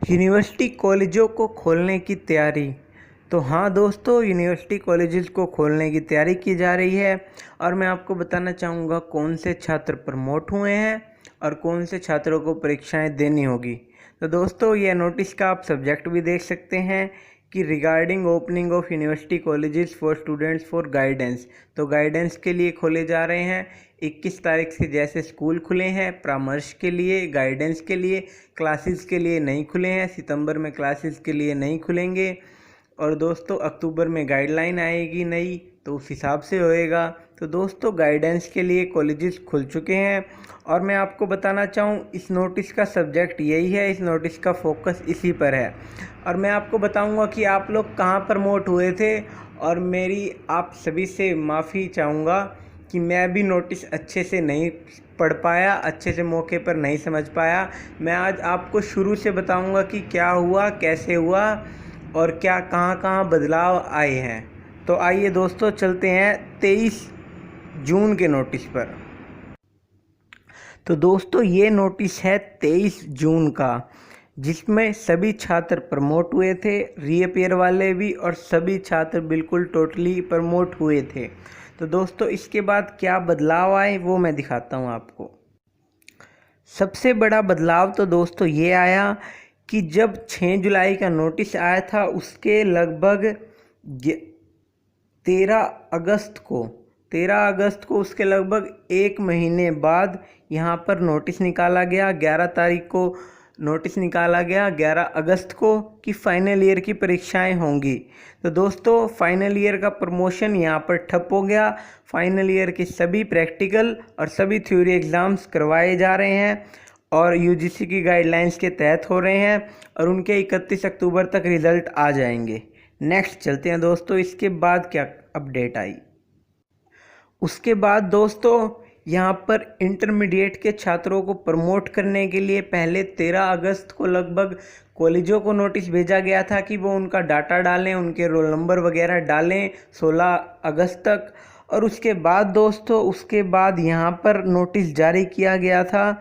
University कॉलेजों को खोलने की तैयारी। तो हाँ दोस्तों, यूनिवर्सिटी कॉलेजेस को खोलने की तैयारी की जा रही है और मैं आपको बताना चाहूँगा कौन से छात्र प्रमोट हुए हैं और कौन से छात्रों को परीक्षाएं देनी होगी। तो दोस्तों, यह नोटिस का आप सब्जेक्ट भी देख सकते हैं कि regarding opening of university colleges for students for guidance. तो गाइडेंस के लिए खोले जा रहे हैं 21 तारीख से। जैसे स्कूल खुले हैं परामर्श के लिए, गाइडेंस के लिए, क्लासेस के लिए नहीं खुले हैं। सितंबर में क्लासेस के लिए नहीं खुलेंगे और दोस्तों अक्टूबर में गाइडलाइन आएगी नई, तो उस हिसाब से होएगा। तो दोस्तों, गाइडेंस के लिए कॉलेजेस खुल चुके हैं और मैं आपको बताना चाहूँ इस नोटिस का सब्जेक्ट यही है, इस नोटिस का फोकस इसी पर है। और मैं आपको बताऊंगा कि आप लोग कहाँ प्रमोट हुए थे और मेरी आप सभी से माफ़ी चाहूँगा कि मैं भी नोटिस अच्छे से नहीं पढ़ पाया, अच्छे से मौके पर नहीं समझ पाया। मैं आज आपको शुरू से बताऊंगा कि क्या हुआ, कैसे हुआ और क्या कहाँ कहाँ बदलाव आए हैं। तो आइए दोस्तों, चलते हैं 23 जून के नोटिस पर। तो दोस्तों, ये नोटिस है 23 जून का, जिसमें सभी छात्र प्रमोट हुए थे, रीअपियर वाले भी, और सभी छात्र बिल्कुल टोटली प्रमोट हुए थे। तो दोस्तों, इसके बाद क्या बदलाव आए वो मैं दिखाता हूँ आपको। सबसे बड़ा बदलाव तो दोस्तों ये आया कि जब 6 जुलाई का नोटिस आया था उसके लगभग 13 अगस्त को उसके लगभग एक महीने बाद यहाँ पर नोटिस निकाला गया। 11 तारीख को नोटिस निकाला गया, 11 अगस्त को, कि फाइनल ईयर की परीक्षाएं होंगी। तो दोस्तों, फाइनल ईयर का प्रमोशन यहाँ पर ठप हो गया। फाइनल ईयर के सभी प्रैक्टिकल और सभी थ्योरी एग्ज़ाम्स करवाए जा रहे हैं और यूजीसी की गाइडलाइंस के तहत हो रहे हैं और उनके 31 अक्टूबर तक रिज़ल्ट आ जाएंगे। नेक्स्ट चलते हैं दोस्तों, इसके बाद क्या अपडेट आई। उसके बाद दोस्तों, यहाँ पर इंटरमीडिएट के छात्रों को प्रमोट करने के लिए पहले 13 अगस्त को लगभग कॉलेजों को नोटिस भेजा गया था कि वो उनका डाटा डालें, उनके रोल नंबर वगैरह डालें 16 अगस्त तक। और उसके बाद दोस्तों, उसके बाद यहाँ पर नोटिस जारी किया गया था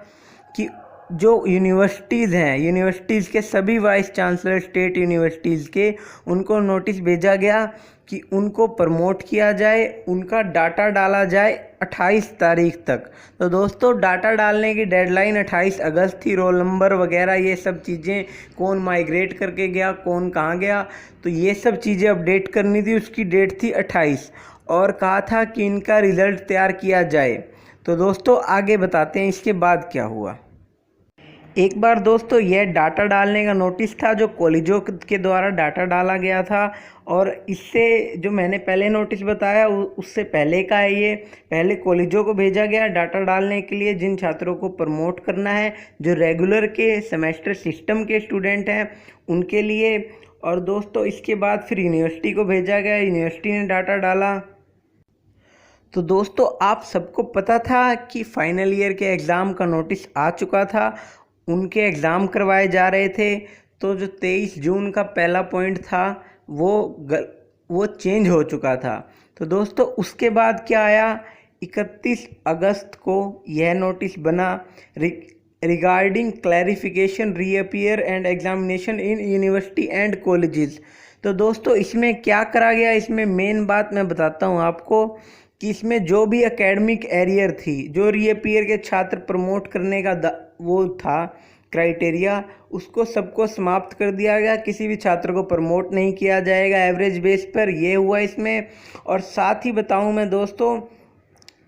कि जो यूनिवर्सिटीज़ हैं, यूनिवर्सिटीज़ के सभी वाइस चांसलर स्टेट यूनिवर्सिटीज़ के, उनको नोटिस भेजा गया कि उनको प्रमोट किया जाए, उनका डाटा डाला जाए 28 तारीख तक। तो दोस्तों, डाटा डालने की डेडलाइन 28 अगस्त थी। रोल नंबर वगैरह ये सब चीज़ें, कौन माइग्रेट करके गया, कौन कहाँ गया, तो ये सब चीज़ें अपडेट करनी थी। उसकी डेट थी 28 और कहा था कि इनका रिज़ल्ट तैयार किया जाए। तो दोस्तों, आगे बताते हैं इसके बाद क्या हुआ। एक बार दोस्तों, यह डाटा डालने का नोटिस था जो कॉलेजों के द्वारा डाटा डाला गया था और इससे जो मैंने पहले नोटिस बताया उससे पहले का है ये। पहले कॉलेजों को भेजा गया डाटा डालने के लिए जिन छात्रों को प्रमोट करना है, जो रेगुलर के सेमेस्टर सिस्टम के स्टूडेंट हैं उनके लिए। और दोस्तों, इसके बाद फिर यूनिवर्सिटी को भेजा गया, यूनिवर्सिटी ने डाटा डाला। तो दोस्तों, आप सबको पता था कि फाइनल ईयर के एग्ज़ाम का नोटिस आ चुका था, उनके एग्ज़ाम करवाए जा रहे थे। तो जो 23 जून का पहला पॉइंट था वो चेंज हो चुका था। तो दोस्तों, उसके बाद क्या आया, 31 अगस्त को यह नोटिस बना, regarding clarification reappear and examination in university and colleges. तो दोस्तों, इसमें क्या करा गया, इसमें मेन बात मैं बताता हूँ आपको कि इसमें जो भी एकेडमिक एरियर थी, जो रीअपियर के छात्र प्रमोट करने का वो था क्राइटेरिया, उसको सबको समाप्त कर दिया गया। किसी भी छात्र को प्रमोट नहीं किया जाएगा एवरेज बेस पर, ये हुआ इसमें। और साथ ही बताऊं मैं दोस्तों,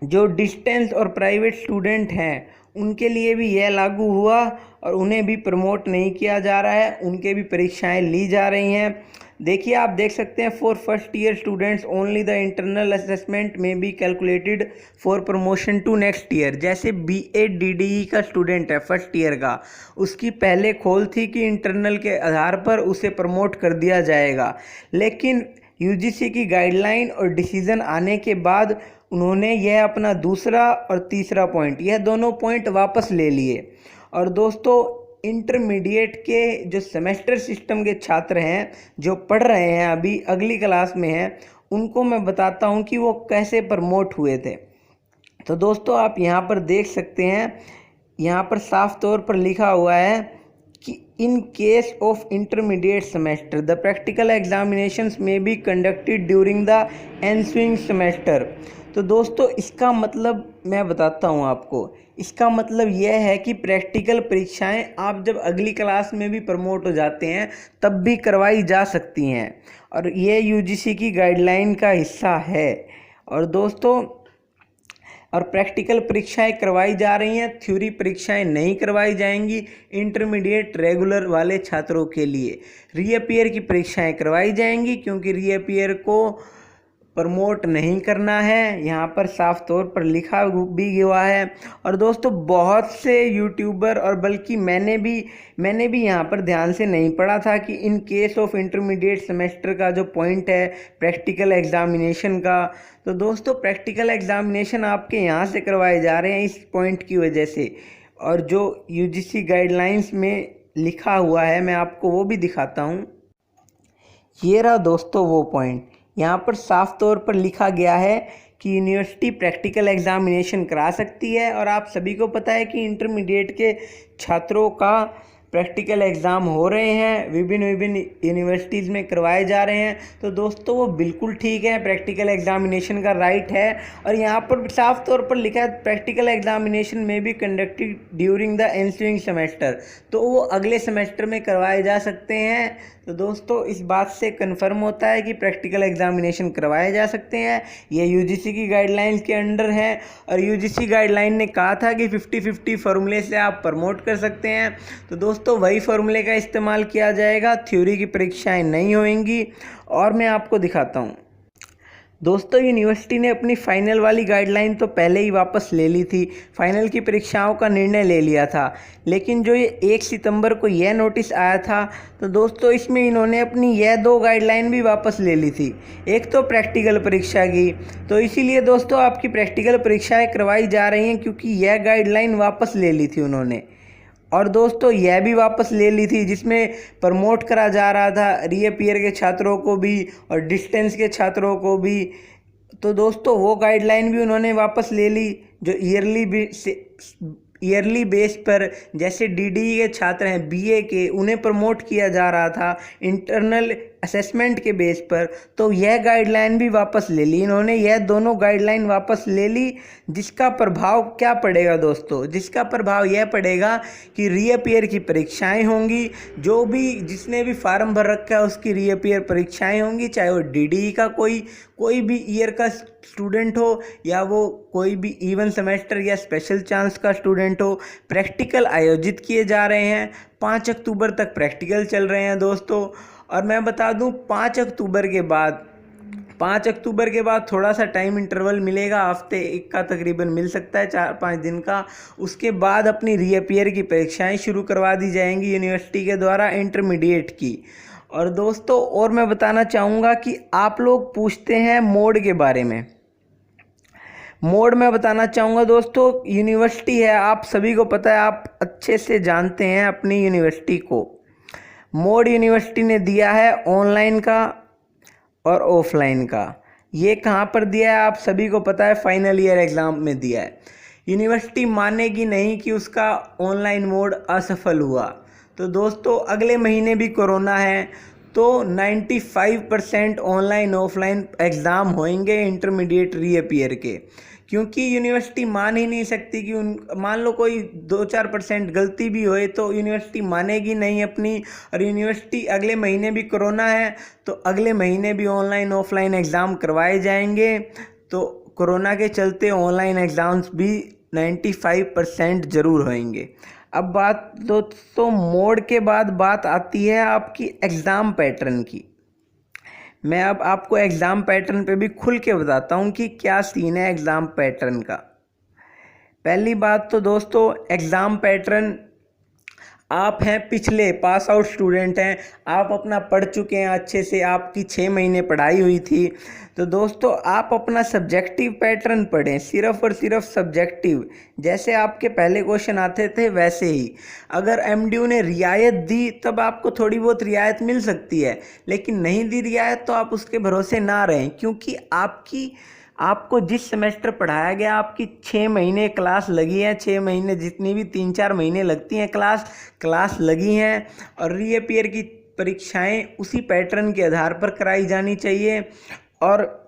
जो डिस्टेंस और प्राइवेट स्टूडेंट हैं उनके लिए भी यह लागू हुआ और उन्हें भी प्रमोट नहीं किया जा रहा है, उनके भी परीक्षाएं ली जा रही हैं। देखिए, आप देख सकते हैं, for first year students only the internal assessment में be calculated for promotion to next year. जैसे BADDE का स्टूडेंट है फर्स्ट ईयर का, उसकी पहले खोल थी कि इंटरनल के आधार पर उसे प्रमोट कर दिया जाएगा, लेकिन यूजीसी की गाइडलाइन और डिसीज़न आने के बाद उन्होंने यह अपना दूसरा और तीसरा पॉइंट, यह दोनों पॉइंट वापस ले लिए। और दोस्तों, इंटरमीडिएट के जो सेमेस्टर सिस्टम के छात्र हैं, जो पढ़ रहे हैं, अभी अगली क्लास में हैं, उनको मैं बताता हूं कि वो कैसे प्रमोट हुए थे। तो दोस्तों, आप यहाँ पर देख सकते हैं, यहाँ पर साफ तौर पर लिखा हुआ है कि in case of intermediate semester the practical examinations में be conducted during the ensuing semester. तो दोस्तों इसका मतलब मैं बताता हूँ आपको। इसका मतलब यह है कि प्रैक्टिकल परीक्षाएं आप जब अगली क्लास में भी प्रमोट हो जाते हैं तब भी करवाई जा सकती हैं, और ये यूजीसी की गाइडलाइन का हिस्सा है। और दोस्तों और प्रैक्टिकल परीक्षाएं करवाई जा रही हैं, थ्योरी परीक्षाएं नहीं करवाई जाएंगी। इंटरमीडिएट रेगुलर वाले छात्रों के लिए रीअपियर की परीक्षाएं करवाई जाएंगी, क्योंकि रीअपियर को प्रमोट नहीं करना है, यहाँ पर साफ तौर पर लिखा भी हुआ है। और दोस्तों बहुत से यूट्यूबर और बल्कि मैंने भी यहाँ पर ध्यान से नहीं पढ़ा था कि in case of intermediate semester का जो पॉइंट है प्रैक्टिकल एग्जामिनेशन का, तो दोस्तों प्रैक्टिकल एग्जामिनेशन आपके यहाँ से करवाए जा रहे हैं इस पॉइंट की वजह से। और जो यूजीसी गाइडलाइंस में लिखा हुआ है मैं आपको वो भी दिखाता हूँ। ये रहा दोस्तों वो पॉइंट, यहाँ पर साफ तौर पर लिखा गया है कि यूनिवर्सिटी प्रैक्टिकल एग्जामिनेशन करा सकती है। और आप सभी को पता है कि इंटरमीडिएट के छात्रों का प्रैक्टिकल एग्ज़ाम हो रहे हैं, विभिन्न यूनिवर्सिटीज़ में करवाए जा रहे हैं। तो दोस्तों वो बिल्कुल ठीक है, प्रैक्टिकल एग्जामिनेशन का राइट है। और यहाँ पर साफ तौर पर लिखा है प्रैक्टिकल एग्जामिनेशन में भी conducted during the ensuing semester, तो वो अगले सेमेस्टर में करवाए जा सकते हैं। तो दोस्तों इस बात से कंफर्म होता है कि प्रैक्टिकल एग्जामिनेशन करवाए जा सकते हैं। ये यूजीसी की गाइडलाइंस के अंडर है, और यूजीसी गाइडलाइन ने कहा था कि 50-50 फार्मूले से आप प्रमोट कर सकते हैं। तो दोस्तों वही फार्मूले का इस्तेमाल किया जाएगा, थ्योरी की परीक्षाएं नहीं होंगी। और मैं आपको दिखाता हूँ दोस्तों, यूनिवर्सिटी ने अपनी फाइनल वाली गाइडलाइन तो पहले ही वापस ले ली थी, फाइनल की परीक्षाओं का निर्णय ले लिया था। लेकिन जो ये 1 सितंबर को यह नोटिस आया था, तो दोस्तों इसमें इन्होंने अपनी यह 2 गाइडलाइन भी वापस ले ली थी। एक तो प्रैक्टिकल परीक्षा की, तो इसीलिए दोस्तों आपकी प्रैक्टिकल परीक्षाएं करवाई जा रही हैं क्योंकि यह गाइडलाइन वापस ले ली थी उन्होंने। और दोस्तों यह भी वापस ले ली थी जिसमें प्रमोट करा जा रहा था रीअपियर के छात्रों को भी और डिस्टेंस के छात्रों को भी। तो दोस्तों वो गाइडलाइन भी उन्होंने वापस ले ली, जो ईयरली बेस पर जैसे डीडीई के छात्र हैं बीए के, उन्हें प्रमोट किया जा रहा था इंटरनल असेसमेंट के बेस पर। तो यह गाइडलाइन भी वापस ले ली इन्होंने, यह दोनों गाइडलाइन वापस ले ली। जिसका प्रभाव क्या पड़ेगा दोस्तों, जिसका प्रभाव यह पड़ेगा कि रीअपियर की परीक्षाएं होंगी। जो भी जिसने भी फार्म भर रखा है उसकी रीअपियर परीक्षाएं होंगी, चाहे वो डीडीई का कोई भी ईयर का स्टूडेंट हो या वो कोई भी इवन सेमेस्टर या स्पेशल चांस का स्टूडेंट हो। प्रैक्टिकल आयोजित किए जा रहे हैं, 5 अक्टूबर तक प्रैक्टिकल चल रहे हैं दोस्तों। और मैं बता दूं 5 अक्टूबर के बाद थोड़ा सा टाइम इंटरवल मिलेगा, हफ्ते 1 का तकरीबन मिल सकता है, 4-5 दिन का। उसके बाद अपनी रीअपियर की परीक्षाएं शुरू करवा दी जाएंगी यूनिवर्सिटी के द्वारा इंटरमीडिएट की। और दोस्तों और मैं बताना चाहूँगा कि आप लोग पूछते हैं मोड के बारे में। मोड मैं बताना चाहूँगा दोस्तों, यूनिवर्सिटी है, आप सभी को पता है, आप अच्छे से जानते हैं अपनी यूनिवर्सिटी को। मोड यूनिवर्सिटी ने दिया है ऑनलाइन का और ऑफलाइन का। ये कहाँ पर दिया है आप सभी को पता है, फाइनल ईयर एग्ज़ाम में दिया है। यूनिवर्सिटी मानेगी नहीं कि उसका ऑनलाइन मोड असफल हुआ। तो दोस्तों अगले महीने भी कोरोना है, तो 95% ऑनलाइन ऑफलाइन एग्ज़ाम होंगे इंटरमीडिएट रीअपियर के, क्योंकि यूनिवर्सिटी मान ही नहीं सकती कि मान लो कोई 2-4% गलती भी होए तो यूनिवर्सिटी मानेगी नहीं अपनी। और यूनिवर्सिटी अगले महीने भी कोरोना है तो अगले महीने भी ऑनलाइन ऑफलाइन एग्ज़ाम करवाए जाएंगे। तो कोरोना के चलते ऑनलाइन एग्ज़ाम्स भी 95% ज़रूर होंगे। अब बात दोस्तों मोड के बाद बात आती है आपकी एग्ज़ाम पैटर्न की। मैं अब आपको एग्ज़ाम पैटर्न पे भी खुल के बताता हूँ कि क्या सीन है एग्ज़ाम पैटर्न का। पहली बात तो दोस्तों एग्ज़ाम पैटर्न, आप हैं पिछले पास आउट स्टूडेंट हैं, आप अपना पढ़ चुके हैं अच्छे से, आपकी 6 महीने पढ़ाई हुई थी। तो दोस्तों आप अपना सब्जेक्टिव पैटर्न पढ़ें, सिर्फ़ और सिर्फ सब्जेक्टिव, जैसे आपके पहले क्वेश्चन आते थे वैसे ही। अगर एमडीयू ने रियायत दी तब आपको थोड़ी बहुत रियायत मिल सकती है, लेकिन नहीं दी रियायत तो आप उसके भरोसे ना रहें, क्योंकि आपको जिस सेमेस्टर पढ़ाया गया, आपकी 6 महीने क्लास लगी है, 6 महीने जितनी भी 3-4 महीने लगती हैं क्लास लगी हैं, और रीअपीयर की परीक्षाएं उसी पैटर्न के आधार पर कराई जानी चाहिए और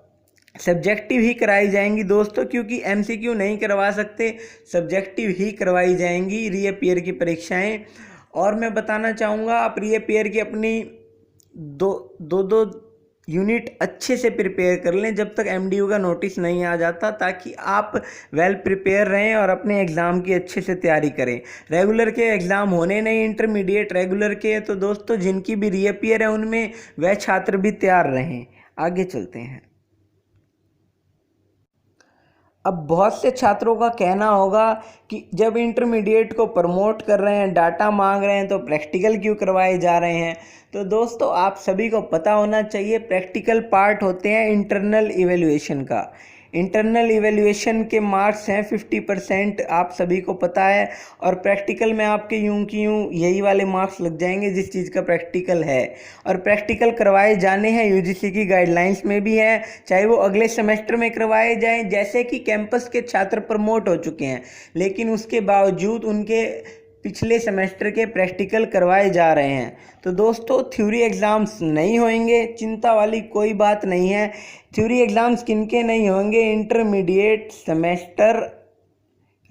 सब्जेक्टिव ही कराई जाएंगी दोस्तों, क्योंकि एमसीक्यू नहीं करवा सकते, सब्जेक्टिव ही करवाई जाएंगी रीअपीयर की परीक्षाएं। और मैं बताना चाहूँगा, आप रीअपीयर की अपनी दो यूनिट अच्छे से प्रिपेयर कर लें जब तक एमडीयू का नोटिस नहीं आ जाता, ताकि आप वेल प्रिपेयर रहें और अपने एग्ज़ाम की अच्छे से तैयारी करें। रेगुलर के एग्ज़ाम होने नहीं, इंटरमीडिएट रेगुलर के, तो दोस्तों जिनकी भी रीअपीयर है उनमें वह छात्र भी तैयार रहें। आगे चलते हैं। अब बहुत से छात्रों का कहना होगा कि जब इंटरमीडिएट को प्रमोट कर रहे हैं, डाटा मांग रहे हैं, तो प्रैक्टिकल क्यों करवाए जा रहे हैं। तो दोस्तों आप सभी को पता होना चाहिए, प्रैक्टिकल पार्ट होते हैं इंटरनल इवैल्यूएशन का। इंटरनल इवैल्यूएशन के मार्क्स हैं 50%, आप सभी को पता है, और प्रैक्टिकल में आपके यूं कि यूं यही वाले मार्क्स लग जाएंगे जिस चीज़ का प्रैक्टिकल है। और प्रैक्टिकल करवाए जाने हैं, यूजीसी की गाइडलाइंस में भी है, चाहे वो अगले सेमेस्टर में करवाए जाएं। जैसे कि कैंपस के छात्र प्रमोट हो चुके हैं, लेकिन उसके बावजूद उनके पिछले सेमेस्टर के प्रैक्टिकल करवाए जा रहे हैं। तो दोस्तों थ्योरी एग्ज़ाम्स नहीं होंगे, चिंता वाली कोई बात नहीं है। थ्योरी एग्ज़ाम्स किनके नहीं होंगे? Intermediate semester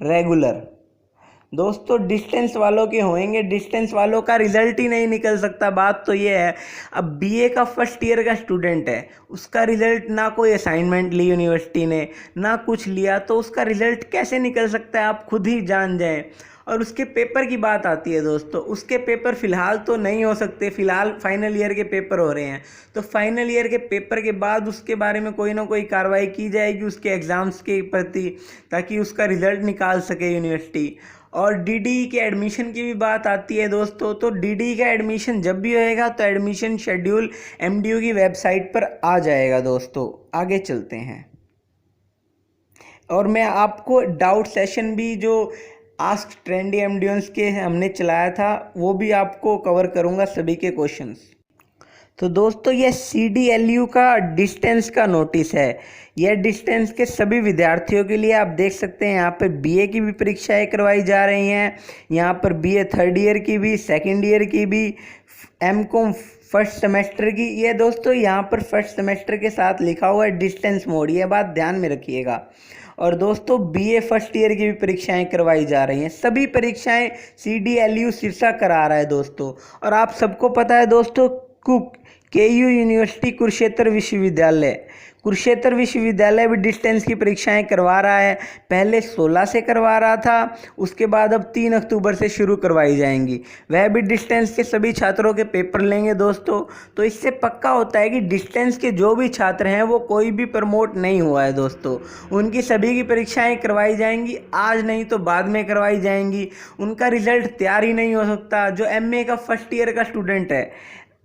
regular. दोस्तों डिस्टेंस वालों के होंगे, डिस्टेंस वालों का रिजल्ट ही नहीं निकल सकता। बात तो ये है, अब बीए का फर्स्ट ईयर का स्टूडेंट है, उसका रिजल्ट ना कोई असाइनमेंट ली यूनिवर्सिटी ने, ना कुछ लिया, तो उसका रिजल्ट कैसे निकल सकता है, आप खुद ही जान जाएं। और उसके पेपर की बात आती है दोस्तों, उसके पेपर फ़िलहाल तो नहीं हो सकते, फ़िलहाल फाइनल ईयर के पेपर हो रहे हैं। तो फाइनल ईयर के पेपर के बाद उसके बारे में कोई ना कोई कार्रवाई की जाएगी उसके एग्ज़ाम्स के प्रति, ताकि उसका रिज़ल्ट निकाल सके यूनिवर्सिटी। और डीडी के एडमिशन की भी बात आती है दोस्तों, तो डीडी का एडमिशन जब भी होएगा तो एडमिशन शेड्यूल एमडीयू की वेबसाइट पर आ जाएगा दोस्तों। आगे चलते हैं, और मैं आपको डाउट सेशन भी जो आस्क ट्रेंडी एमडीएंस के हमने चलाया था वो भी आपको कवर करूंगा, सभी के क्वेश्चंस। तो दोस्तों ये CDLU का डिस्टेंस का नोटिस है। यह डिस्टेंस के सभी विद्यार्थियों के लिए, आप देख सकते हैं यहाँ पर बीए की भी परीक्षाएं करवाई जा रही हैं, यहाँ पर बीए थर्ड ईयर की भी, सेकंड ईयर की भी, एमकॉम फर्स्ट सेमेस्टर की। ये दोस्तों यहाँ पर फर्स्ट सेमेस्टर के साथ लिखा हुआ है डिस्टेंस मोड, ये बात ध्यान में रखिएगा। और दोस्तों बीए फर्स्ट ईयर की भी परीक्षाएं करवाई जा रही हैं, सभी परीक्षाएं CDLU सिरसा करा रहा है दोस्तों। और आप सबको पता है दोस्तों, KU यूनिवर्सिटी कुरुक्षेत्र विश्वविद्यालय भी डिस्टेंस की परीक्षाएं करवा रहा है। पहले 16 से करवा रहा था, उसके बाद अब 3 अक्टूबर से शुरू करवाई जाएंगी। वह भी डिस्टेंस के सभी छात्रों के पेपर लेंगे दोस्तों। तो इससे पक्का होता है कि डिस्टेंस के जो भी छात्र हैं वो कोई भी प्रमोट नहीं हुआ है दोस्तों, उनकी सभी की परीक्षाएं करवाई जाएंगी, आज नहीं तो बाद में करवाई जाएंगी। उनका रिजल्ट तैयार ही नहीं हो सकता। जो MA का फर्स्ट ईयर का स्टूडेंट है,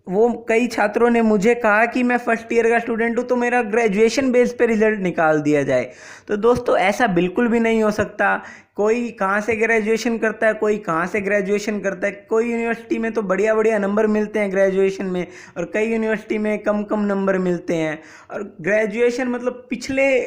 वो कई छात्रों ने मुझे कहा कि मैं फर्स्ट ईयर का स्टूडेंट हूँ तो मेरा ग्रेजुएशन बेस पे रिजल्ट निकाल दिया जाए। तो दोस्तों ऐसा बिल्कुल भी नहीं हो सकता। कोई कहाँ से ग्रेजुएशन करता है, कोई कहाँ से ग्रेजुएशन करता है। कोई यूनिवर्सिटी में तो बढ़िया बढ़िया नंबर मिलते हैं ग्रेजुएशन में, और कई यूनिवर्सिटी में कम कम नंबर मिलते हैं। और ग्रेजुएशन मतलब पिछले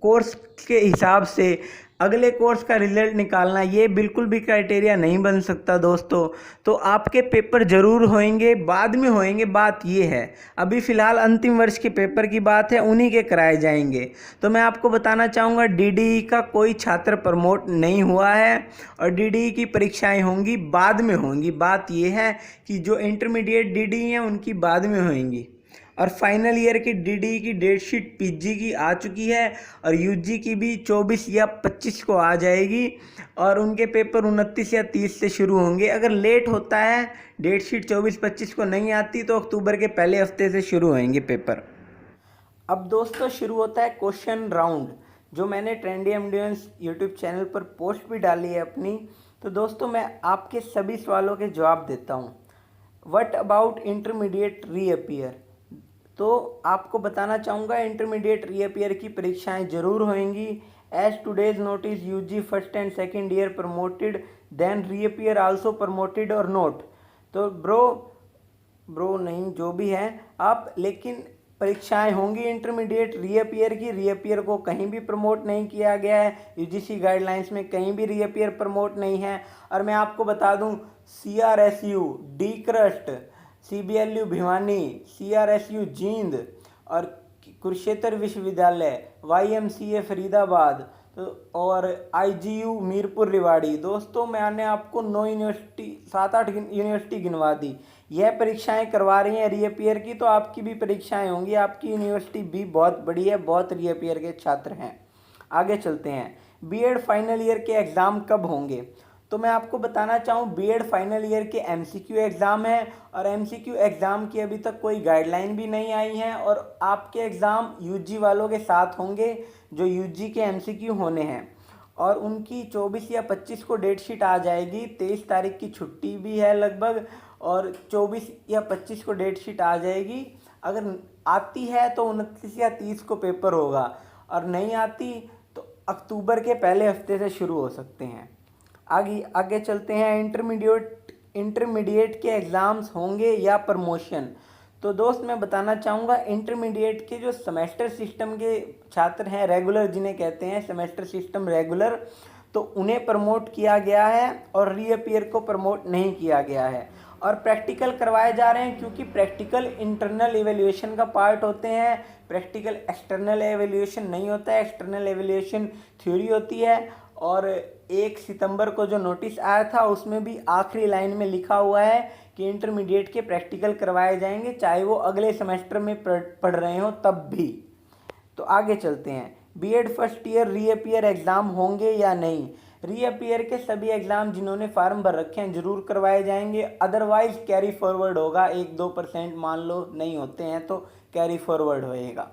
कोर्स के हिसाब से अगले कोर्स का रिजल्ट निकालना, ये बिल्कुल भी क्राइटेरिया नहीं बन सकता दोस्तों। तो आपके पेपर ज़रूर होंगे, बाद में होंगे, बात ये है। अभी फ़िलहाल अंतिम वर्ष के पेपर की बात है, उन्हीं के कराए जाएंगे। तो मैं आपको बताना चाहूँगा DDE का कोई छात्र प्रमोट नहीं हुआ है, और DDE की परीक्षाएं होंगी, बाद में होंगी। बात ये है कि जो इंटरमीडिएट DDE हैं उनकी बाद में होंगी। और फाइनल ईयर की DDE की डेट शीट PG की आ चुकी है, और UG की भी 24 या 25 को आ जाएगी, और उनके पेपर 29 या 30 से शुरू होंगे। अगर लेट होता है, डेट शीट 24-25 को नहीं आती, तो अक्टूबर के पहले हफ्ते से शुरू होंगे पेपर। अब दोस्तों शुरू होता है क्वेश्चन राउंड, जो मैंने ट्रेंडी एमडीएंस यूट्यूब चैनल पर पोस्ट भी डाली है अपनी। तो दोस्तों मैं आपके सभी सवालों के जवाब देता हूँ। What about intermediate reappear? तो आपको बताना चाहूँगा, इंटरमीडिएट रीअपीयर की परीक्षाएं जरूर होंगी। As today's notice UG first and second year promoted, then reappear also promoted और नोट। तो ब्रो नहीं, जो भी है आप, लेकिन परीक्षाएं होंगी इंटरमीडिएट रीअपियर की। रीअपियर को कहीं भी प्रमोट नहीं किया गया है, यूजीसी गाइडलाइंस में कहीं भी रीअपियर प्रमोट नहीं है। और मैं आपको बता दूं, CRSU, D crust, CBLU Bhiwani, CRSU Jind और कुरुक्षेत्र विश्वविद्यालय, YMCA फरीदाबाद तो और IGU मीरपुर रेवाड़ी। दोस्तों मैंने आपको 9 यूनिवर्सिटी 7-8 यूनिवर्सिटी गिनवा दी। यह परीक्षाएं करवा रही हैं रीअपियर की, तो आपकी भी परीक्षाएं होंगी। आपकी यूनिवर्सिटी भी बहुत बड़ी है, बहुत रीअपियर के छात्र हैं। आगे चलते हैं, बीएड फाइनल ईयर के एग्ज़ाम कब होंगे? तो मैं आपको बताना चाहूँ, बीएड फाइनल ईयर के MCQ एग्ज़ाम है और MCQ एग्ज़ाम की अभी तक कोई गाइडलाइन भी नहीं आई है। और आपके एग्ज़ाम यूजी वालों के साथ होंगे जो यूजी के MCQ होने हैं, और उनकी 24 या 25 को डेट शीट आ जाएगी। 23 तारीख की छुट्टी भी है लगभग, और 24 या 25 को डेट शीट आ जाएगी। अगर आती है तो 29 या 30 को पेपर होगा, और नहीं आती तो अक्टूबर के पहले हफ्ते से शुरू हो सकते हैं। आगे चलते हैं, इंटरमीडिएट के एग्ज़ाम्स होंगे या प्रमोशन? तो दोस्त मैं बताना चाहूँगा, इंटरमीडिएट के जो सेमेस्टर सिस्टम के छात्र हैं, रेगुलर जिन्हें कहते हैं सेमेस्टर सिस्टम रेगुलर, तो उन्हें प्रमोट किया गया है और रीअपियर को प्रमोट नहीं किया गया है। और प्रैक्टिकल करवाए जा रहे हैं, क्योंकि प्रैक्टिकल इंटरनल एवेल्यूएशन का पार्ट होते हैं, प्रैक्टिकल एक्सटर्नल एवेल्यूएशन नहीं होता है। एक्सटर्नल एवेल्यूएशन थ्योरी होती है। और 1 सितंबर को जो नोटिस आया था उसमें भी आखिरी लाइन में लिखा हुआ है कि इंटरमीडिएट के प्रैक्टिकल करवाए जाएंगे, चाहे वो अगले सेमेस्टर में पढ़ रहे हो तब भी। तो आगे चलते हैं, BEd first year reappear exam होंगे या नहीं? रीअपियर के सभी एग्ज़ाम जिन्होंने फार्म भर रखे हैं जरूर करवाए जाएंगे, अदरवाइज कैरी फॉरवर्ड होगा। 1-2% मान लो नहीं होते हैं तो कैरी फॉरवर्ड होएगा।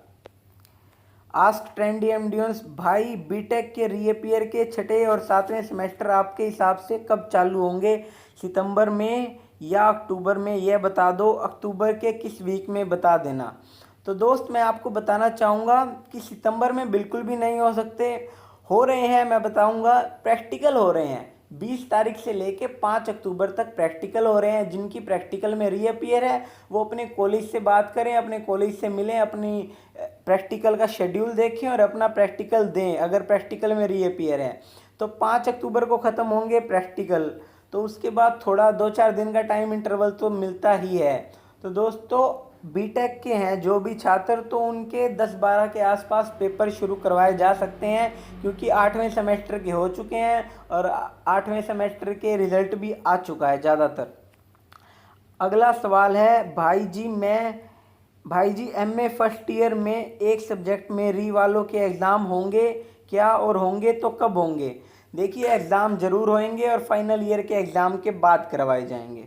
आस्क ट्रेंडी एमडीएंस, भाई बीटेक के रीअपियर के 6 और 7वें सेमेस्टर आपके हिसाब से कब चालू होंगे? सितंबर में या अक्टूबर में? यह बता दो। अक्टूबर के किस वीक में बता देना। तो दोस्त मैं आपको बताना चाहूँगा कि सितंबर में बिल्कुल भी नहीं हो सकते। हो रहे हैं, मैं बताऊँगा, प्रैक्टिकल हो रहे हैं। 20 तारीख से लेके 5 अक्टूबर तक प्रैक्टिकल हो रहे हैं। जिनकी प्रैक्टिकल में रीअपियर है वो अपने कॉलेज से बात करें, अपने कॉलेज से मिलें, अपनी प्रैक्टिकल का शेड्यूल देखें और अपना प्रैक्टिकल दें। अगर प्रैक्टिकल में रीअपियर है तो 5 अक्टूबर को ख़त्म होंगे प्रैक्टिकल, तो उसके बाद थोड़ा 2-4 दिन का टाइम इंटरवल तो मिलता ही है। तो दोस्तों बीटेक के हैं जो भी छात्र, तो उनके 10-12 के आसपास पेपर शुरू करवाए जा सकते हैं, क्योंकि 8वें सेमेस्टर के हो चुके हैं और 8वें सेमेस्टर के रिज़ल्ट भी आ चुका है ज़्यादातर। अगला सवाल है, भाई जी MA फर्स्ट ईयर में एक सब्जेक्ट में री वालों के एग्ज़ाम होंगे क्या, और होंगे तो कब होंगे? देखिए एग्ज़ाम ज़रूर होंगे और फाइनल ईयर के एग्ज़ाम के बाद करवाए जाएंगे।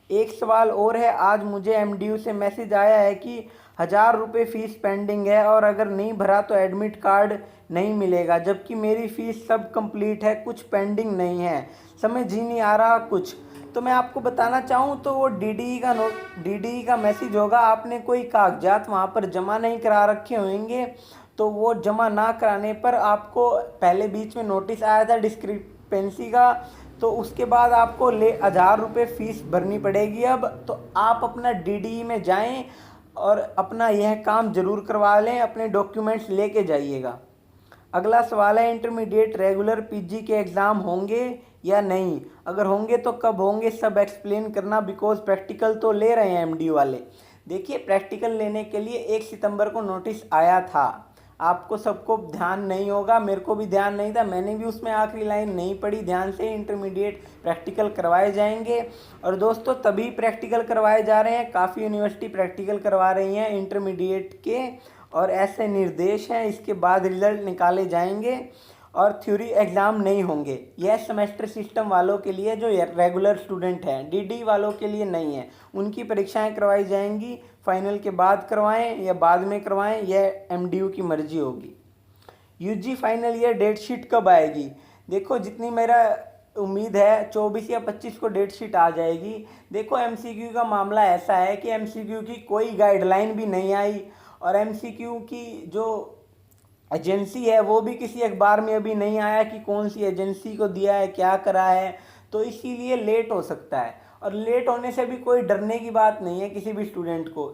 एक सवाल और है, आज मुझे MDU से मैसेज आया है कि 1000 रुपये फ़ीस पेंडिंग है और अगर नहीं भरा तो एडमिट कार्ड नहीं मिलेगा, जबकि मेरी फ़ीस सब कंप्लीट है, कुछ पेंडिंग नहीं है, समझ ही नहीं आ रहा कुछ। तो मैं आपको बताना चाहूँ तो वो DDE का मैसेज होगा। आपने कोई कागजात वहाँ पर जमा नहीं करा रखे होंगे, तो वो जमा ना कराने पर आपको पहले बीच में नोटिस आया था डिस्क्रिपेंसी का, तो उसके बाद आपको 1000 रुपये फ़ीस भरनी पड़ेगी। अब तो आप अपना DDE में जाएं और अपना यह काम ज़रूर करवा लें, अपने डॉक्यूमेंट्स लेके जाइएगा। अगला सवाल है, इंटरमीडिएट रेगुलर PG के एग्ज़ाम होंगे या नहीं? अगर होंगे तो कब होंगे, सब एक्सप्लेन करना, बिकॉज प्रैक्टिकल तो ले रहे हैं MDU वाले। देखिए प्रैक्टिकल लेने के लिए 1 सितंबर को नोटिस आया था, आपको सबको ध्यान नहीं होगा, मेरे को भी ध्यान नहीं था, मैंने भी उसमें आखिरी लाइन नहीं पढ़ी ध्यान से। इंटरमीडिएट प्रैक्टिकल करवाए जाएंगे और दोस्तों तभी प्रैक्टिकल करवाए जा रहे हैं, काफ़ी यूनिवर्सिटी प्रैक्टिकल करवा रही हैं इंटरमीडिएट के, और ऐसे निर्देश हैं। इसके बाद रिजल्ट निकाले जाएंगे और थ्योरी एग्ज़ाम नहीं होंगे। यह सेमेस्टर सिस्टम वालों के लिए जो रेगुलर स्टूडेंट हैं, DD वालों के लिए नहीं है। उनकी परीक्षाएं करवाई जाएंगी, फाइनल के बाद करवाएं या बाद में करवाएं, यह MDU की मर्जी होगी। UG final year date sheet कब आएगी? देखो जितनी मेरा उम्मीद है 24 या 25 को डेट शीट आ जाएगी। देखो MCQ का मामला ऐसा है कि MCQ की कोई गाइडलाइन भी नहीं आई, और MCQ की जो एजेंसी है वो भी किसी अखबार में अभी नहीं आया कि कौन सी एजेंसी को दिया है, क्या करा है, तो इसीलिए लेट हो सकता है। और लेट होने से भी कोई डरने की बात नहीं है किसी भी स्टूडेंट को।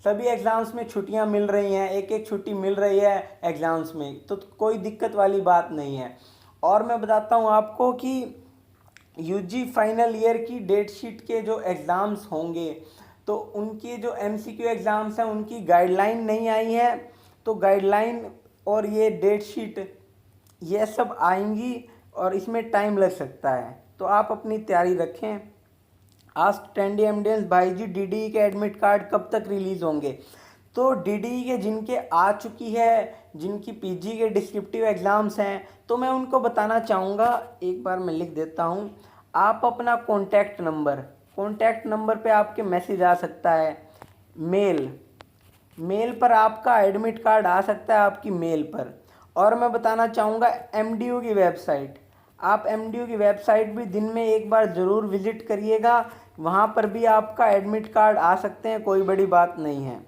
सभी एग्ज़ाम्स में छुट्टियां मिल रही हैं, एक एक छुट्टी मिल रही है एग्ज़ाम्स में, तो कोई दिक्कत वाली बात नहीं है। और मैं बताता हूं आपको कि यूजी फाइनल ईयर की डेट शीट के जो एग्ज़ाम्स होंगे, तो उनके जो एमसीक्यू एग्ज़ाम्स हैं उनकी गाइडलाइन नहीं आई है। तो गाइडलाइन और ये डेट शीट ये सब आएंगी और इसमें टाइम लग सकता है, तो आप अपनी तैयारी रखें। आस्क ट्रेंडी एमडियंस, भाई जी डीडी के एडमिट कार्ड कब तक रिलीज़ होंगे? तो डीडी के जिनके आ चुकी है, जिनकी पीजी के डिस्क्रिप्टिव एग्ज़ाम्स हैं, तो मैं उनको बताना चाहूँगा, एक बार मैं लिख देता हूँ। आप अपना कॉन्टैक्ट नंबर पे आपके मैसेज आ सकता है, मेल पर आपका एडमिट कार्ड आ सकता है आपकी मेल पर। और मैं बताना चाहूँगा एमडीयू की वेबसाइट, आप एमडीयू की वेबसाइट भी दिन में एक बार ज़रूर विज़िट करिएगा, वहाँ पर भी आपका एडमिट कार्ड आ सकते हैं, कोई बड़ी बात नहीं है।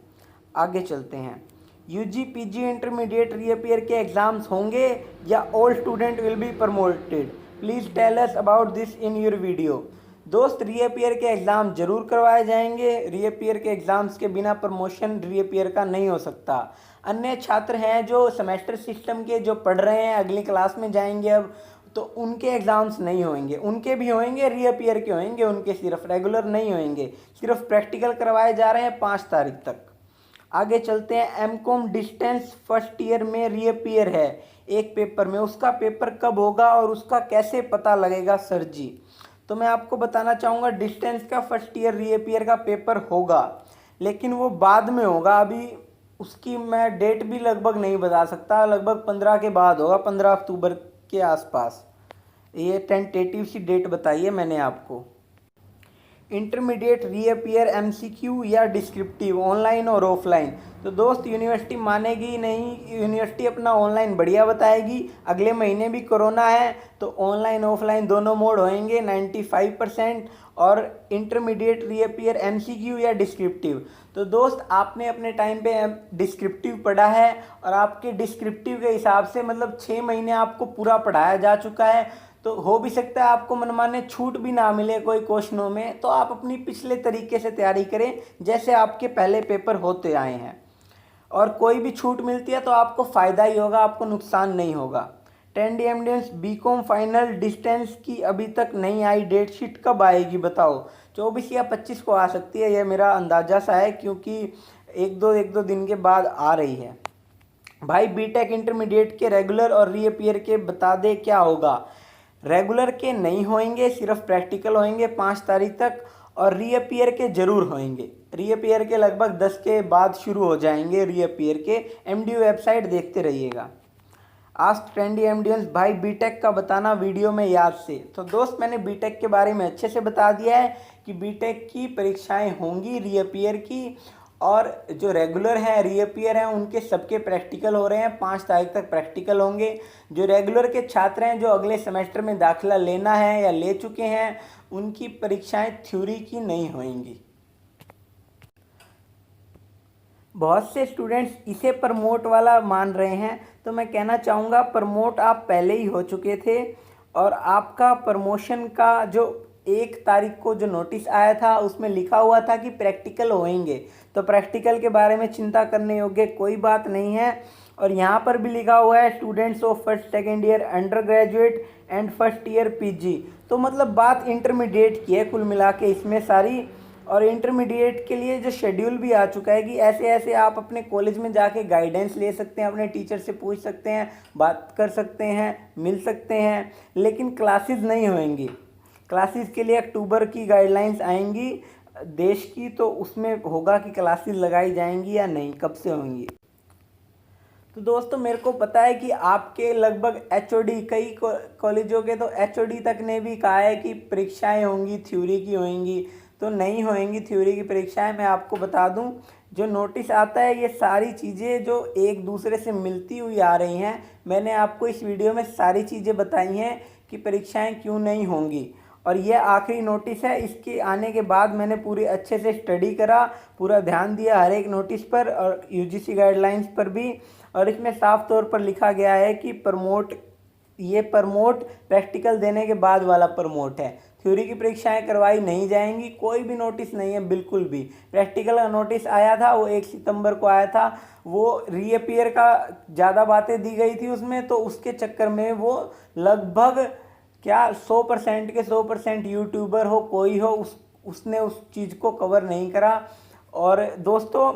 आगे चलते हैं। यूजी पीजी इंटरमीडिएट रीअपियर के एग्ज़ाम्स होंगे या all student will be promoted? Please tell us about this in your video. दोस्त, रीअपियर के एग्ज़ाम जरूर करवाए जाएंगे। रीअपियर के एग्ज़ाम्स के बिना प्रमोशन रीअपियर का नहीं हो सकता। अन्य छात्र हैं जो सेमेस्टर सिस्टम के जो पढ़ रहे हैं, अगली क्लास में जाएंगे अब, तो उनके एग्ज़ाम्स नहीं होंगे, उनके भी होंगे, रीअपियर के होंगे, उनके सिर्फ रेगुलर नहीं होंगे, सिर्फ प्रैक्टिकल करवाए जा रहे हैं 5 तारीख तक। आगे चलते हैं। एमकॉम डिस्टेंस फर्स्ट ईयर में रीअपियर है एक पेपर में, उसका पेपर कब होगा और उसका कैसे पता लगेगा सर जी? तो मैं आपको बताना चाहूँगा, डिस्टेंस का फर्स्ट ईयर रीअपियर का पेपर होगा, लेकिन वो बाद में होगा। अभी उसकी मैं डेट भी लगभग नहीं बता सकता, लगभग 15 के बाद होगा, 15 अक्टूबर के आसपास। ये टेंटेटिव सी डेट बताई है मैंने आपको। इंटरमीडिएट रीअपियर एमसीक्यू या डिस्क्रिप्टिव, ऑनलाइन और ऑफलाइन? तो दोस्त, यूनिवर्सिटी मानेगी नहीं, यूनिवर्सिटी अपना ऑनलाइन बढ़िया बताएगी। अगले महीने भी कोरोना है, तो ऑनलाइन ऑफलाइन दोनों मोड होंगे 95%। और इंटरमीडिएट रीअपियर एमसीक्यू या डिस्क्रिप्टिव? तो दोस्त, आपने अपने टाइम पे डिस्क्रिप्टिव पढ़ा है और आपके डिस्क्रिप्टिव के हिसाब से मतलब 6 महीने आपको पूरा पढ़ाया जा चुका है, तो हो भी सकता है आपको मनमाने छूट भी ना मिले कोई क्वेश्चनों में। तो आप अपनी पिछले तरीके से तैयारी करें जैसे आपके पहले पेपर होते आए हैं, और कोई भी छूट मिलती है तो आपको फ़ायदा ही होगा, आपको नुकसान नहीं होगा। ट्रेंडी एमडियंस, बीकॉम फाइनल डिस्टेंस की अभी तक नहीं आई, डेट शीट कब आएगी बताओ? 24 या 25 को आ सकती है, यह मेरा अंदाज़ा सा है, क्योंकि एक दो दिन के बाद आ रही है। भाई, बीटेक इंटरमीडिएट के रेगुलर और रीअपियर के बता दे क्या होगा? रेगुलर के नहीं होंगे, सिर्फ प्रैक्टिकल होंगे 5 तारीख तक, और रीअपियर के जरूर होंगे। रीअपियर के लगभग 10 के बाद शुरू हो जाएंगे रीअपियर के। एमडीयू वेबसाइट देखते रहिएगा। आस्क ट्रेंडी एमडियंस, भाई बीटेक का बताना वीडियो में याद से। तो दोस्त, मैंने बीटेक के बारे में अच्छे से बता दिया है कि बीटेक की परीक्षाएं होंगी रीअपियर की, और जो रेगुलर हैं रीअपियर हैं उनके सबके प्रैक्टिकल हो रहे हैं, 5 तारीख तक प्रैक्टिकल होंगे। जो रेगुलर के छात्र हैं जो अगले सेमेस्टर में दाखिला लेना है या ले चुके हैं, उनकी परीक्षाएं थ्योरी की नहीं होंगी। बहुत से स्टूडेंट्स इसे प्रमोट वाला मान रहे हैं, तो मैं कहना चाहूँगा प्रमोट आप पहले ही हो चुके थे, और आपका प्रमोशन का जो 1 तारीख को जो नोटिस आया था उसमें लिखा हुआ था कि प्रैक्टिकल होंगे, तो प्रैक्टिकल के बारे में चिंता करने योग्य कोई बात नहीं है। और यहाँ पर भी लिखा हुआ है students of first second year under graduate and first year PG, तो मतलब बात इंटरमीडिएट की है कुल मिला के इसमें सारी। और इंटरमीडिएट के लिए जो शेड्यूल भी आ चुका है कि ऐसे ऐसे आप अपने कॉलेज में जाके गाइडेंस ले सकते हैं, अपने टीचर से पूछ सकते हैं, बात कर सकते हैं, मिल सकते हैं, लेकिन क्लासेस नहीं होंगी। क्लासेस के लिए अक्टूबर की गाइडलाइंस आएंगी देश की, तो उसमें होगा कि क्लासेस लगाई जाएंगी या नहीं, कब से होंगी। तो दोस्तों, मेरे को पता है कि आपके लगभग एचओडी, कई कॉलेजों के तो एचओडी तक ने भी कहा है कि परीक्षाएं होंगी थ्योरी की होंगी, तो नहीं होंगी थ्योरी की परीक्षाएं। मैं आपको बता दूं, जो नोटिस आता है ये सारी चीज़ें जो एक दूसरे से मिलती हुई आ रही हैं, मैंने आपको इस वीडियो में सारी चीज़ें बताई हैं कि परीक्षाएं क्यों नहीं होंगी, और यह आखिरी नोटिस है। इसके आने के बाद मैंने पूरी अच्छे से स्टडी करा, पूरा ध्यान दिया हर एक नोटिस पर और यूजीसी गाइडलाइंस पर भी, और इसमें साफ तौर पर लिखा गया है कि प्रमोट प्रैक्टिकल देने के बाद वाला प्रमोट है। थ्योरी की परीक्षाएं करवाई नहीं जाएंगी, कोई भी नोटिस नहीं है बिल्कुल भी। प्रैक्टिकल का नोटिस आया था, वो 1 सितंबर को आया था, वो रीअपियर का ज़्यादा बातें दी गई थी उसमें, तो उसके चक्कर में वो लगभग क्या 100% के 100% यूट्यूबर हो कोई हो उसने उस चीज़ को कवर नहीं करा। और दोस्तों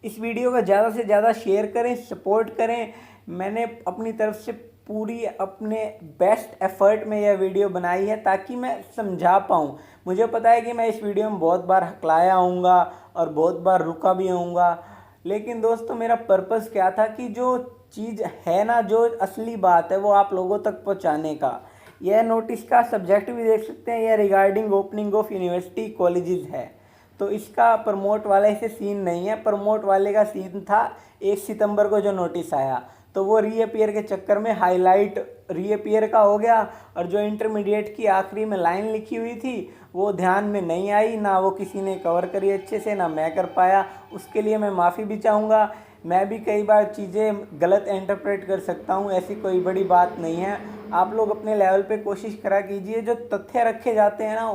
इस वीडियो को ज़्यादा से ज़्यादा शेयर करें, सपोर्ट करें। मैंने अपनी तरफ से पूरी अपने बेस्ट एफर्ट में यह वीडियो बनाई है ताकि मैं समझा पाऊँ। मुझे पता है कि मैं इस वीडियो में बहुत बार हकलाया आऊँगा और बहुत बार रुका भी आऊँगा, लेकिन दोस्तों मेरा पर्पस क्या था कि जो चीज़ है ना, जो असली बात है वो आप लोगों तक पहुँचाने का। यह नोटिस का सब्जेक्ट भी देख सकते हैं, यह regarding opening of university colleges है, तो इसका प्रमोट वाले से सीन नहीं है। प्रमोट वाले का सीन था 1 सितंबर को जो नोटिस आया, तो वो रीअपियर के चक्कर में हाईलाइट रीअपियर का हो गया, और जो इंटरमीडिएट की आखिरी में लाइन लिखी हुई थी वो ध्यान में नहीं आई, ना वो किसी ने कवर करी अच्छे से, ना मैं कर पाया। उसके लिए मैं माफ़ी भी चाहूँगा। मैं भी कई बार चीज़ें गलत इंटरप्रेट कर सकता हूँ, ऐसी कोई बड़ी बात नहीं है। आप लोग अपने लेवल पे कोशिश करा कीजिए, जो तथ्य रखे जाते हैं ना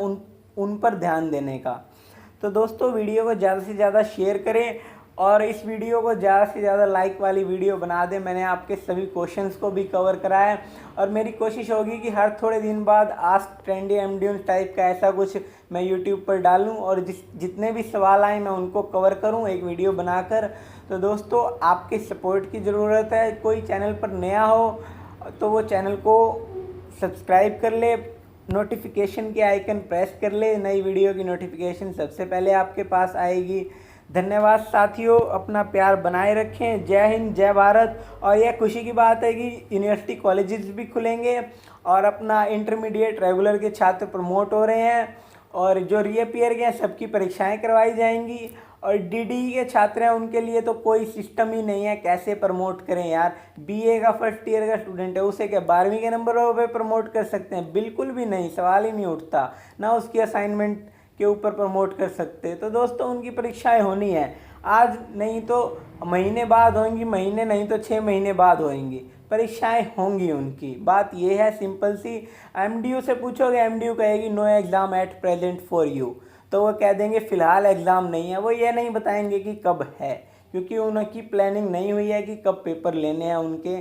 उन पर ध्यान देने का। तो दोस्तों वीडियो को ज़्यादा से ज़्यादा शेयर करें और इस वीडियो को ज़्यादा से ज़्यादा लाइक वाली वीडियो बना दें। मैंने आपके सभी क्वेश्चंस को भी कवर करा है, और मेरी कोशिश होगी कि हर थोड़े दिन बाद आस्क ट्रेंडी एमडीएस टाइप का ऐसा कुछ मैं यूट्यूब पर डालूं, और जितने भी सवाल आए मैं उनको कवर करूं एक वीडियो बनाकर। तो दोस्तों आपके सपोर्ट की ज़रूरत है। कोई चैनल पर नया हो तो वो चैनल को सब्सक्राइब कर ले, नोटिफिकेशन के आइकन प्रेस कर ले, नई वीडियो की नोटिफिकेशन सबसे पहले आपके पास आएगी। धन्यवाद साथियों, अपना प्यार बनाए रखें। जय हिंद, जय भारत। और यह खुशी की बात है कि यूनिवर्सिटी कॉलेजेस भी खुलेंगे और अपना इंटरमीडिएट रेगुलर के छात्र प्रमोट हो रहे हैं, और जो रीअपियर के हैं सबकी परीक्षाएं करवाई जाएंगी। और डीडी के छात्र हैं उनके लिए तो कोई सिस्टम ही नहीं है, कैसे प्रमोट करें यार। बीए का फर्स्ट ईयर का स्टूडेंट है, उसे क्या 12वीं के नंबरों पे प्रमोट कर सकते हैं? बिल्कुल भी नहीं, सवाल ही नहीं उठता। ना उसकी असाइनमेंट के ऊपर प्रमोट कर सकते। तो दोस्तों उनकी परीक्षाएं होनी है, आज नहीं तो महीने बाद होंगी, महीने नहीं तो 6 महीने बाद होंगी, परीक्षाएं होंगी उनकी। बात ये है सिंपल सी। एमडीयू से पूछोगे, एमडीयू कहेगी no exam at present for you, तो वो कह देंगे फ़िलहाल एग्ज़ाम नहीं है। वो ये नहीं बताएंगे कि कब है, क्योंकि उनकी प्लानिंग नहीं हुई है कि कब पेपर लेने हैं उनके।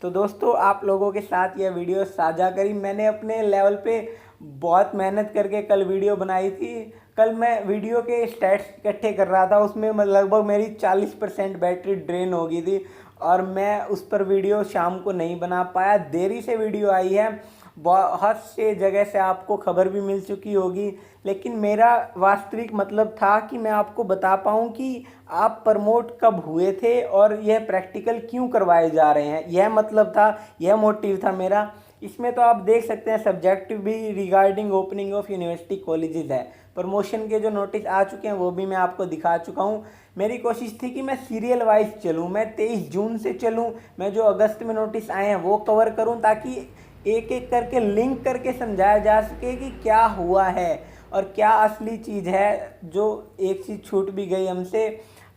तो दोस्तों आप लोगों के साथ यह वीडियो साझा करी। मैंने अपने लेवल पे बहुत मेहनत करके कल वीडियो बनाई थी। कल मैं वीडियो के स्टैट्स इकट्ठे कर रहा था, उसमें लगभग मेरी 40% बैटरी ड्रेन हो गई थी, और मैं उस पर वीडियो शाम को नहीं बना पाया। देरी से वीडियो आई है, बहुत से जगह से आपको खबर भी मिल चुकी होगी, लेकिन मेरा वास्तविक मतलब था कि मैं आपको बता पाऊँ कि आप प्रमोट कब हुए थे और यह प्रैक्टिकल क्यों करवाए जा रहे हैं। यह मतलब था, यह मोटिव था मेरा। इसमें तो आप देख सकते हैं सब्जेक्ट भी regarding opening of university colleges है। प्रमोशन के जो नोटिस आ चुके हैं वो भी मैं आपको दिखा चुका हूँ। मेरी कोशिश थी कि मैं सीरियल वाइज चलूँ, मैं 23 जून से चलूँ, मैं जो अगस्त में नोटिस आए हैं वो कवर करूँ, ताकि एक एक करके लिंक करके समझाया जा सके कि क्या हुआ है और क्या असली चीज़ है, जो एक चीज़ छूट भी गई हमसे।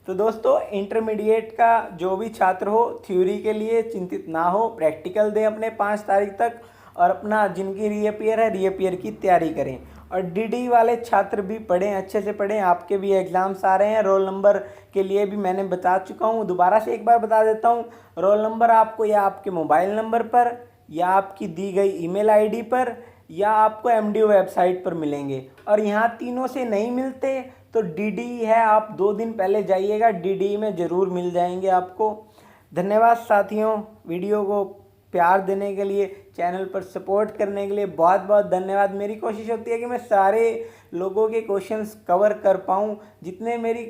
तो दोस्तों इंटरमीडिएट का जो भी छात्र हो, थ्योरी के लिए चिंतित ना हो, प्रैक्टिकल दें अपने 5 तारीख तक, और अपना जिनकी रीअपियर है रीअपियर की तैयारी करें। और डीडी वाले छात्र भी पढ़ें, अच्छे से पढ़ें, आपके भी एग्ज़ाम्स आ रहे हैं। रोल नंबर के लिए भी मैंने बता चुका हूँ, दोबारा से एक बार बता देता हूँ। रोल नंबर आपको या आपके मोबाइल नंबर पर, या आपकी दी गई ईमेल आईडी पर, या आपको एमडीयू वेबसाइट पर मिलेंगे। और यहाँ तीनों से नहीं मिलते तो डीडी है, आप 2 दिन पहले जाइएगा, डीडी में ज़रूर मिल जाएंगे आपको। धन्यवाद साथियों, वीडियो को प्यार देने के लिए, चैनल पर सपोर्ट करने के लिए बहुत बहुत धन्यवाद। मेरी कोशिश होती है कि मैं सारे लोगों के क्वेश्चंस कवर कर पाऊँ, जितने मेरी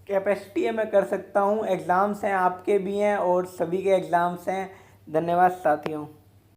कैपेसिटी है मैं कर सकता हूँ। एग्ज़ाम्स हैं, आपके भी हैं और सभी के एग्ज़ाम्स हैं। धन्यवाद साथियों।